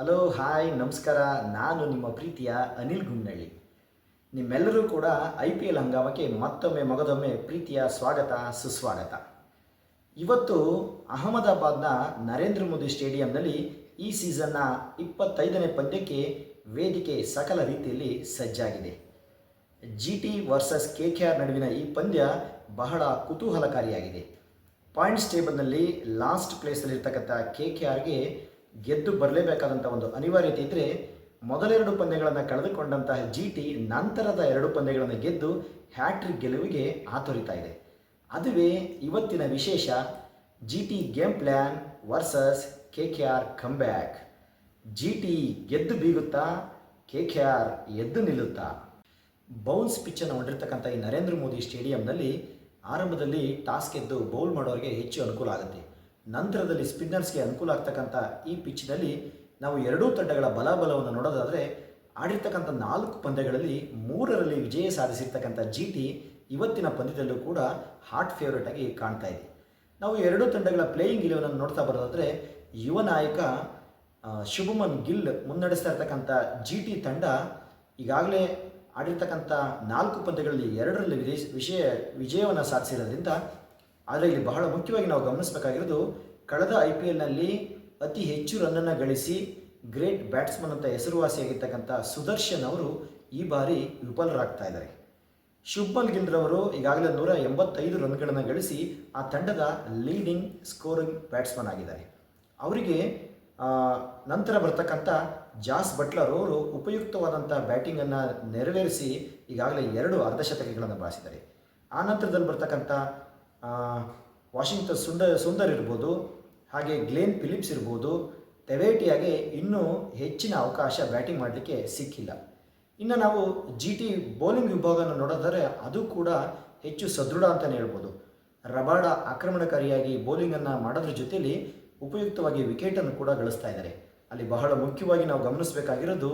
Hello hi ನಮಸ್ಕಾರ. ನಾನು ನಿಮ್ಮ ಪ್ರೀತಿಯ ಅನಿಲ್ ಗುಮ್ನಳ್ಳಿ. ನಿಮ್ಮೆಲ್ಲರೂ ಕೂಡ IPL ಹಂಗಾಮಕ್ಕೆ ಮತ್ತೊಮ್ಮೆ ಮಗದೊಮ್ಮೆ ಪ್ರೀತಿಯ ಸ್ವಾಗತ ಸುಸ್ವಾಗತ. ಇವತ್ತು ಅಹಮದಾಬಾದ್ನ ನರೇಂದ್ರ ಮೋದಿ ಸ್ಟೇಡಿಯಂನಲ್ಲಿ ಈ ಸೀಸನ್ನ 25ನೇ ಪಂದ್ಯಕ್ಕೆ ವೇದಿಕೆ ಸಕಲ ರೀತಿಯಲ್ಲಿ ಸಜ್ಜಾಗಿದೆ. GT ವರ್ಸಸ್ KKR ನಡುವಿನ ಈ ಪಂದ್ಯ ಬಹಳ ಕುತೂಹಲಕಾರಿಯಾಗಿದೆ. ಪಾಯಿಂಟ್ಸ್ ಟೇಬಲ್ನಲ್ಲಿ ಲಾಸ್ಟ್ ಪ್ಲೇಸಲ್ಲಿರ್ತಕ್ಕಂಥ KKRಗೆ ಗೆದ್ದು ಬರಲೇಬೇಕಾದಂಥ ಒಂದು ಅನಿವಾರ್ಯತೆ ಇದ್ದರೆ, ಮೊದಲೆರಡು ಪಂದ್ಯಗಳನ್ನು ಕಳೆದುಕೊಂಡಂತಹ GT ನಂತರದ ಎರಡು ಪಂದ್ಯಗಳನ್ನು ಗೆದ್ದು ಹ್ಯಾಟ್ರಿಕ್ ಗೆಲುವಿಗೆ ಆತುರಿತಾ ಇದೆ. ಅದುವೇ ಇವತ್ತಿನ ವಿಶೇಷ. GT game plan versus KKR comeback. GT ಗೆದ್ದು ಬೀಗುತ್ತಾ, KKR ಎದ್ದು ನಿಲ್ಲುತ್ತಾ? ಬೌನ್ಸ್ ಪಿಚ್ಚನ್ನು ಹೊಂದಿರತಕ್ಕಂಥ ಈ ನರೇಂದ್ರ ಮೋದಿ ಸ್ಟೇಡಿಯಂನಲ್ಲಿ ಆರಂಭದಲ್ಲಿ ಟಾಸ್ ಗೆದ್ದು ಬೌಲ್ ಮಾಡೋರಿಗೆ ಹೆಚ್ಚು ಅನುಕೂಲ ಆಗುತ್ತೆ. ನಂತರದಲ್ಲಿ ಸ್ಪಿನ್ನರ್ಸ್ಗೆ ಅನುಕೂಲ ಆಗ್ತಕ್ಕಂಥ ಈ ಪಿಚ್ನಲ್ಲಿ ನಾವು ಎರಡೂ ತಂಡಗಳ ಬಲಾಬಲವನ್ನು ನೋಡೋದಾದರೆ, ಆಡಿರ್ತಕ್ಕಂಥ 4 ಪಂದ್ಯಗಳಲ್ಲಿ 3ರಲ್ಲಿ ವಿಜಯ ಸಾಧಿಸಿರ್ತಕ್ಕಂಥ GT ಇವತ್ತಿನ ಪಂದ್ಯದಲ್ಲೂ ಕೂಡ ಹಾಟ್ ಫೇವ್ರೇಟ್ ಆಗಿ ಕಾಣ್ತಾ ಇದೆ. ನಾವು ಎರಡೂ ತಂಡಗಳ ಪ್ಲೇಯಿಂಗ್ ಇಲೆವನನ್ನು ನೋಡ್ತಾ ಬರೋದಾದರೆ, ಯುವ ನಾಯಕ ಶುಭಮನ್ ಗಿಲ್ ಮುನ್ನಡೆಸ್ತಾ ಇರ್ತಕ್ಕಂಥ GT ತಂಡ ಈಗಾಗಲೇ ಆಡಿರ್ತಕ್ಕಂಥ 4 ಪಂದ್ಯಗಳಲ್ಲಿ 2ರಲ್ಲಿ ವಿಜಯವನ್ನು ಸಾಧಿಸಿರೋದ್ರಿಂದ, ಆದರೆ ಇಲ್ಲಿ ಬಹಳ ಮುಖ್ಯವಾಗಿ ನಾವು ಗಮನಿಸಬೇಕಾಗಿರೋದು, ಕಳೆದ IPLನಲ್ಲಿ ಅತಿ ಹೆಚ್ಚು ರನ್ನನ್ನು ಗಳಿಸಿ ಗ್ರೇಟ್ ಬ್ಯಾಟ್ಸ್ಮನ್ ಅಂತ ಹೆಸರುವಾಸಿಯಾಗಿರ್ತಕ್ಕಂಥ ಸುದರ್ಶನ್ ಅವರು ಈ ಬಾರಿ ವಿಫಲರಾಗ್ತಾ ಇದ್ದಾರೆ. ಶುಭ್ಮನ್ ಗಿಲ್ರವರು ಈಗಾಗಲೇ 185 ರನ್ಗಳನ್ನು ಗಳಿಸಿ ಆ ತಂಡದ ಲೀಡಿಂಗ್ ಸ್ಕೋರಿಂಗ್ ಬ್ಯಾಟ್ಸ್ಮನ್ ಆಗಿದ್ದಾರೆ. ಅವರಿಗೆ ನಂತರ ಬರ್ತಕ್ಕಂಥ ಜಾಸ್ ಬಟ್ಲರ್ ಅವರು ಉಪಯುಕ್ತವಾದಂಥ ಬ್ಯಾಟಿಂಗನ್ನು ನೆರವೇರಿಸಿ ಈಗಾಗಲೇ 2 ಅರ್ಧಶತಕಗಳನ್ನು ಬಾರಿಸಿದ್ದಾರೆ. ಆ ನಂತರದಲ್ಲಿ ಬರ್ತಕ್ಕಂಥ ವಾಷಿಂಗ್ಟನ್ ಸುಂದರ್ ಇರ್ಬೋದು, ಹಾಗೆ ಗ್ಲೇನ್ ಫಿಲಿಪ್ಸ್ ಇರ್ಬೋದು, ತೆವೇಟಿಯಾಗೆ ಇನ್ನೂ ಹೆಚ್ಚಿನ ಅವಕಾಶ ಬ್ಯಾಟಿಂಗ್ ಮಾಡಲಿಕ್ಕೆ ಸಿಕ್ಕಿಲ್ಲ. ಇನ್ನು ನಾವು GT ಬೌಲಿಂಗ್ ವಿಭಾಗವನ್ನು ನೋಡಿದರೆ ಅದು ಕೂಡ ಹೆಚ್ಚು ಸದೃಢ ಅಂತಲೇ ಹೇಳ್ಬೋದು. ರಬಾಡ ಆಕ್ರಮಣಕಾರಿಯಾಗಿ ಬೌಲಿಂಗನ್ನು ಮಾಡೋದ್ರ ಜೊತೆಯಲ್ಲಿ ಉಪಯುಕ್ತವಾಗಿ ವಿಕೆಟನ್ನು ಕೂಡ ಗಳಿಸ್ತಾ ಇದ್ದಾರೆ. ಅಲ್ಲಿ ಬಹಳ ಮುಖ್ಯವಾಗಿ ನಾವು ಗಮನಿಸಬೇಕಾಗಿರೋದು,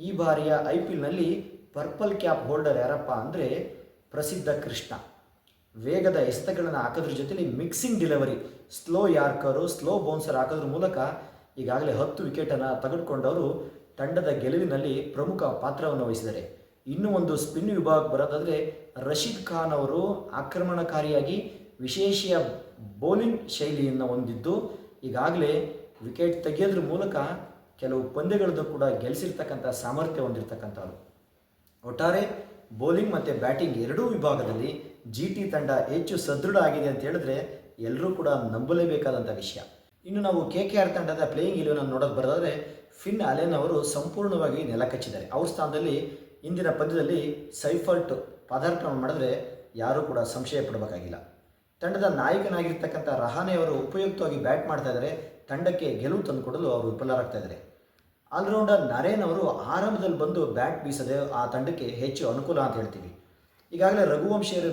ಈ ಬಾರಿಯ IPLನಲ್ಲಿ ಪರ್ಪಲ್ ಕ್ಯಾಪ್ ಹೋಲ್ಡರ್ ಯಾರಪ್ಪ ಅಂದರೆ ಪ್ರಸಿದ್ಧ ಕೃಷ್ಣ. ವೇಗದ ಎಸೆತಗಳನ್ನು ಹಾಕೋದ್ರ ಜೊತೆಲಿ mixing delivery, slow yorker, slow bouncer ಹಾಕೋದ್ರ ಮೂಲಕ ಈಗಾಗಲೇ 10 ವಿಕೆಟನ್ನು ತೆಗೆದುಕೊಂಡವರು ತಂಡದ ಗೆಲುವಿನಲ್ಲಿ ಪ್ರಮುಖ ಪಾತ್ರವನ್ನು ವಹಿಸಿದ್ದಾರೆ. ಇನ್ನೂ ಒಂದು ಸ್ಪಿನ್ ವಿಭಾಗ ಬರೋದಾದರೆ, ರಶೀದ್ ಖಾನ್ ಅವರು ಆಕ್ರಮಣಕಾರಿಯಾಗಿ ವಿಶೇಷ ಬೌಲಿಂಗ್ ಶೈಲಿಯನ್ನು ಹೊಂದಿದ್ದು ಈಗಾಗಲೇ ವಿಕೆಟ್ ತೆಗೆಯೋದ್ರ ಮೂಲಕ ಕೆಲವು ಪಂದ್ಯಗಳನ್ನು ಕೂಡ ಗೆಲ್ಲಿಸಿರ್ತಕ್ಕಂಥ ಸಾಮರ್ಥ್ಯ ಹೊಂದಿರತಕ್ಕಂಥವ್ರು. ಒಟ್ಟಾರೆ ಬೌಲಿಂಗ್ ಮತ್ತು ಬ್ಯಾಟಿಂಗ್ ಎರಡೂ ವಿಭಾಗದಲ್ಲಿ GT ತಂಡ ಹೆಚ್ಚು ಸದೃಢ ಆಗಿದೆ ಅಂತ ಹೇಳಿದ್ರೆ ಎಲ್ಲರೂ ಕೂಡ ನಂಬಲೇಬೇಕಾದಂಥ ವಿಷಯ. ಇನ್ನು ನಾವು KKR ತಂಡದ ಪ್ಲೇಯಿಂಗ್ ಇಲೆವನನ್ನು ನೋಡೋದು ಬರೋದಾದರೆ, ಫಿನ್ ಅಲೆನ್ ಅವರು ಸಂಪೂರ್ಣವಾಗಿ ನೆಲಕಚ್ಚಿದ್ದಾರೆ. ಅವ್ರ ಸ್ಥಾನದಲ್ಲಿ ಇಂದಿನ ಪಂದ್ಯದಲ್ಲಿ ಸೈಫರ್ಟ್ ಪದಾರ್ಪಣೆ ಮಾಡಿದ್ರೆ ಯಾರೂ ಕೂಡ ಸಂಶಯ ಪಡಬೇಕಾಗಿಲ್ಲ. ತಂಡದ ನಾಯಕನಾಗಿರ್ತಕ್ಕಂಥ ರಹಾನೆ ಅವರು ಉಪಯುಕ್ತವಾಗಿ ಬ್ಯಾಟ್ ಮಾಡ್ತಾ ಇದ್ದಾರೆ. ತಂಡಕ್ಕೆ ಗೆಲುವು ತಂದುಕೊಡಲು ಅವರು ವಿಫಲರಾಗ್ತಾ ಇದ್ದಾರೆ. ಆಲ್ರೌಂಡರ್ ನರೇನ್ ಅವರು ಆರಂಭದಲ್ಲಿ ಬಂದು ಬ್ಯಾಟ್ ಬೀಸದೆ ಆ ತಂಡಕ್ಕೆ ಹೆಚ್ಚು ಅನುಕೂಲ ಅಂತ ಹೇಳ್ತೀವಿ. ಈಗಾಗಲೇ ರಘುವಂಶಿಯರು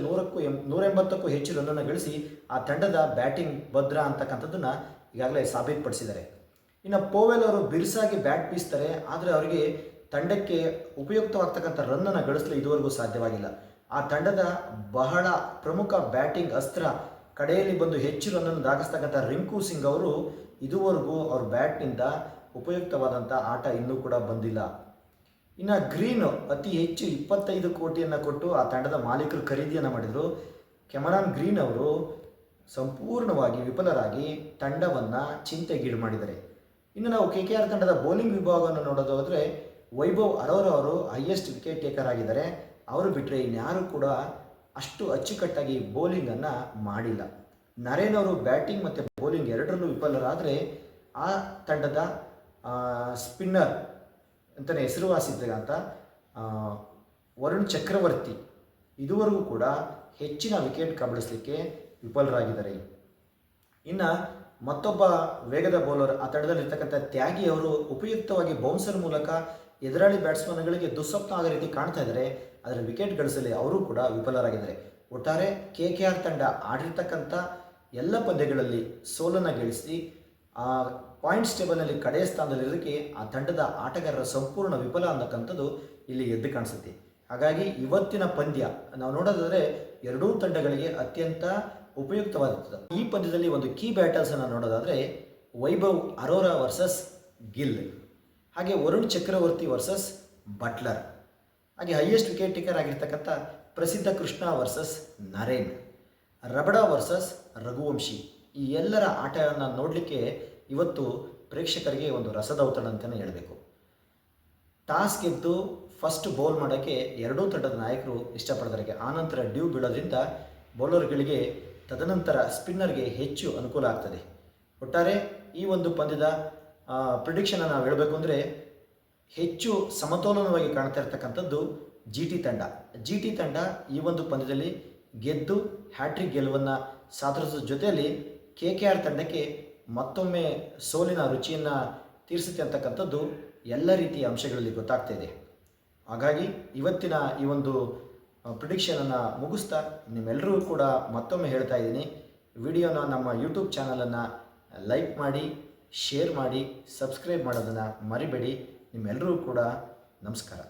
180ಕ್ಕೂ ಹೆಚ್ಚು ರನ್ನನ್ನು ಗಳಿಸಿ ಆ ತಂಡದ ಬ್ಯಾಟಿಂಗ್ ಭದ್ರ ಅಂತಕ್ಕಂಥದ್ದನ್ನು ಈಗಾಗಲೇ ಸಾಬೀತುಪಡಿಸಿದ್ದಾರೆ. ಇನ್ನು ಪೋವೆಲ್ ಅವರು ಬಿರುಸಾಗಿ ಬ್ಯಾಟ್ ಬೀಸ್ತಾರೆ, ಆದರೆ ಅವರಿಗೆ ತಂಡಕ್ಕೆ ಉಪಯುಕ್ತವಾಗ್ತಕ್ಕಂಥ ರನ್ನನ್ನು ಗಳಿಸಲು ಇದುವರೆಗೂ ಸಾಧ್ಯವಾಗಿಲ್ಲ. ಆ ತಂಡದ ಬಹಳ ಪ್ರಮುಖ ಬ್ಯಾಟಿಂಗ್ ಅಸ್ತ್ರ, ಕಡೆಯಲ್ಲಿ ಬಂದು ಹೆಚ್ಚು ರನ್ನನ್ನು ದಾಖಲಿಸ್ತಕ್ಕಂಥ ರಿಂಕು ಸಿಂಗ್ ಅವರು ಇದುವರೆಗೂ ಅವ್ರ ಬ್ಯಾಟ್ನಿಂದ ಉಪಯುಕ್ತವಾದಂಥ ಆಟ ಇನ್ನೂ ಕೂಡ ಬಂದಿಲ್ಲ. ಇನ್ನು ಗ್ರೀನ್ ಅತಿ ಹೆಚ್ಚು 25 ಕೋಟಿಯನ್ನು ಕೊಟ್ಟು ಆ ತಂಡದ ಮಾಲೀಕರು ಖರೀದಿಯನ್ನು ಮಾಡಿದರು. ಕೆಮರಾನ್ ಗ್ರೀನ್ ಅವರು ಸಂಪೂರ್ಣವಾಗಿ ವಿಫಲರಾಗಿ ತಂಡವನ್ನು ಚಿಂತೆಗೀಡು ಮಾಡಿದ್ದಾರೆ. ಇನ್ನು ನಾವು KKR ತಂಡದ ಬೌಲಿಂಗ್ ವಿಭಾಗವನ್ನು ನೋಡೋದಾದರೆ, ವೈಭವ್ ಅರೋರಾ ಅವರು ಹೈಯೆಸ್ಟ್ ವಿಕೆಟ್ ಟೇಕರ್ ಆಗಿದ್ದಾರೆ. ಅವರು ಬಿಟ್ಟರೆ ಇನ್ಯಾರೂ ಕೂಡ ಅಷ್ಟು ಅಚ್ಚುಕಟ್ಟಾಗಿ ಬೌಲಿಂಗನ್ನು ಮಾಡಿಲ್ಲ. ನರೇನ್ ಅವರು ಬ್ಯಾಟಿಂಗ್ ಮತ್ತು ಬೌಲಿಂಗ್ ಎರಡರಲ್ಲೂ ವಿಫಲರಾದರೆ, ಆ ತಂಡದ ಸ್ಪಿನ್ನರ್ ಅಂತಲೇ ಹೆಸರುವಾಸಿದ್ದಂಥ ವರುಣ್ ಚಕ್ರವರ್ತಿ ಇದುವರೆಗೂ ಕೂಡ ಹೆಚ್ಚಿನ ವಿಕೆಟ್ ಕಬಳಿಸಲಿಕ್ಕೆ ವಿಫಲರಾಗಿದ್ದಾರೆ. ಇನ್ನು ಮತ್ತೊಬ್ಬ ವೇಗದ ಬೌಲರ್ ಆ ತಂಡದಲ್ಲಿರ್ತಕ್ಕಂಥ ತ್ಯಾಗಿ ಅವರು ಉಪಯುಕ್ತವಾಗಿ ಬೌನ್ಸರ್ ಮೂಲಕ ಎದುರಾಳಿ ಬ್ಯಾಟ್ಸ್ಮನ್ಗಳಿಗೆ ದುಸ್ವಪ್ನ ಆಗೋ ರೀತಿ ಕಾಣ್ತಾ ಇದ್ದಾರೆ. ಅದರ ವಿಕೆಟ್ ಗಳಿಸಲಿ ಅವರು ಕೂಡ ವಿಫಲರಾಗಿದ್ದಾರೆ. ಒಟ್ಟಾರೆ KKR ತಂಡ ಆಡಿರ್ತಕ್ಕಂಥ ಎಲ್ಲ ಪಂದ್ಯಗಳಲ್ಲಿ ಸೋಲನ್ನು ಗಳಿಸಿ ಪಾಯಿಂಟ್ಸ್ ಟೇಬಲ್ನಲ್ಲಿ ಕಡೆಯ ಸ್ಥಾನದಲ್ಲಿರೋದಕ್ಕೆ ಆ ತಂಡದ ಆಟಗಾರರ ಸಂಪೂರ್ಣ ವಿಫಲ ಅನ್ನತಕ್ಕಂಥದ್ದು ಇಲ್ಲಿ ಎದ್ದು ಕಾಣಿಸುತ್ತೆ. ಹಾಗಾಗಿ ಇವತ್ತಿನ ಪಂದ್ಯ ನಾವು ನೋಡೋದಾದರೆ ಎರಡೂ ತಂಡಗಳಿಗೆ ಅತ್ಯಂತ ಉಪಯುಕ್ತವಾಗುತ್ತದೆ. ಈ ಪಂದ್ಯದಲ್ಲಿ ಒಂದು ಕೀ ಬ್ಯಾಟರ್ಸನ್ನು ನೋಡೋದಾದರೆ, ವೈಭವ್ ಅರೋರಾ ವರ್ಸಸ್ ಗಿಲ್. ಹಾಗೆ ವರುಣ್ ಚಕ್ರವರ್ತಿ ವರ್ಸಸ್ ಬಟ್ಲರ್. ಹಾಗೆ ಹೈಯೆಸ್ಟ್ ವಿಕೆಟ್ ಟೇಕರ್ ಆಗಿರ್ತಕ್ಕಂಥ ಪ್ರಸಿದ್ಧ ಕೃಷ್ಣ ವರ್ಸಸ್ ನರೇನ್, ರಬಡ ವರ್ಸಸ್ ರಘುವಂಶಿ. ಈ ಎಲ್ಲರ ಆಟವನ್ನು ನೋಡಲಿಕ್ಕೆ ಇವತ್ತು ಪ್ರೇಕ್ಷಕರಿಗೆ ಒಂದು ರಸದೌತಣ ಅಂತಲೇ ಹೇಳಬೇಕು. ಟಾಸ್ ಗೆದ್ದು ಫಸ್ಟ್ ಬೌಲ್ ಮಾಡೋಕ್ಕೆ ಎರಡೂ ತಂಡದ ನಾಯಕರು ಇಷ್ಟಪಡ್ತಾರೆ. ಆನಂತರ ಡ್ಯೂ ಬೀಳೋದ್ರಿಂದ ಬೌಲರ್ಗಳಿಗೆ ತದನಂತರ ಸ್ಪಿನ್ನರ್ಗೆ ಹೆಚ್ಚು ಅನುಕೂಲ ಆಗ್ತದೆ. ಒಟ್ಟಾರೆ ಈ ಒಂದು ಪಂದ್ಯದ ಪ್ರಿಡಿಕ್ಷನ್ ನಾವು ಹೇಳಬೇಕು ಅಂದರೆ ಹೆಚ್ಚು ಸಮತೋಲನವಾಗಿ ಕಾಣ್ತಾ ಇರ್ತಕ್ಕಂಥದ್ದು ಜಿ ಟಿ ತಂಡ ಈ ಒಂದು ಪಂದ್ಯದಲ್ಲಿ ಗೆದ್ದು ಹ್ಯಾಟ್ರಿಕ್ ಗೆಲುವನ್ನು ಸಾಧಿಸೋ ಜೊತೆಯಲ್ಲಿ KKR ತಂಡಕ್ಕೆ ಮತ್ತೊಮ್ಮೆ ಸೋಲಿನ ರುಚಿಯನ್ನು ತೀರಿಸುತ್ತೆ ಅಂತಕ್ಕಂಥದ್ದು ಎಲ್ಲ ರೀತಿಯ ಅಂಶಗಳಲ್ಲಿ ಗೊತ್ತಾಗ್ತಾ ಇದೆ. ಹಾಗಾಗಿ ಇವತ್ತಿನ ಈ ಒಂದು ಪ್ರಿಡಿಕ್ಷನನ್ನು ಮುಗಿಸ್ತಾ ನಿಮ್ಮೆಲ್ಲರೂ ಕೂಡ ಮತ್ತೊಮ್ಮೆ ಹೇಳ್ತಾ ಇದ್ದೀನಿ, ವಿಡಿಯೋನ ನಮ್ಮ ಯೂಟ್ಯೂಬ್ ಚಾನಲನ್ನು ಲೈಕ್ ಮಾಡಿ, ಶೇರ್ ಮಾಡಿ, ಸಬ್ಸ್ಕ್ರೈಬ್ ಮಾಡೋದನ್ನು ಮರಿಬೇಡಿ. ನಿಮ್ಮೆಲ್ಲರೂ ಕೂಡ ನಮಸ್ಕಾರ.